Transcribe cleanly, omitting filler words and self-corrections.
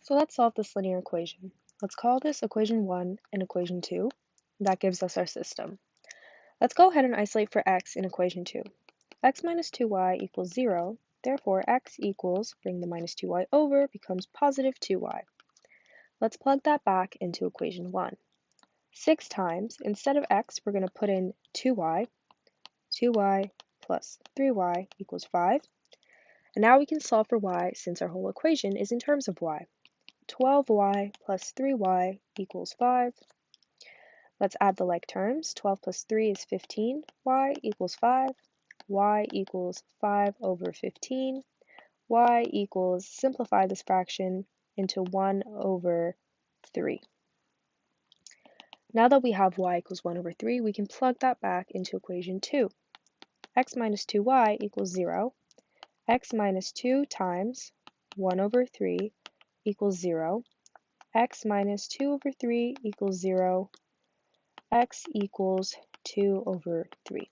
So let's solve this linear equation. Let's call this equation 1 and equation 2. That gives us our system. Let's go ahead and isolate for x in equation 2. X minus 2y equals 0. Therefore, x equals, bring the minus 2y over, becomes positive 2y. Let's plug that back into equation 1. 6 times, instead of x, we're going to put in 2y. 2y plus 3y equals 5. And now we can solve for y since our whole equation is in terms of y. 12y plus 3y equals 5. Let's add the like terms. 12 plus 3 is 15. Y equals 5. Y equals 5 over 15. Y equals, simplify this fraction into 1 over 3. Now that we have y equals 1 over 3, we can plug that back into equation 2. X minus 2y equals 0. X minus 2 times 1 over 3 equals 0. X minus 2 over 3 equals 0. X equals 2 over 3.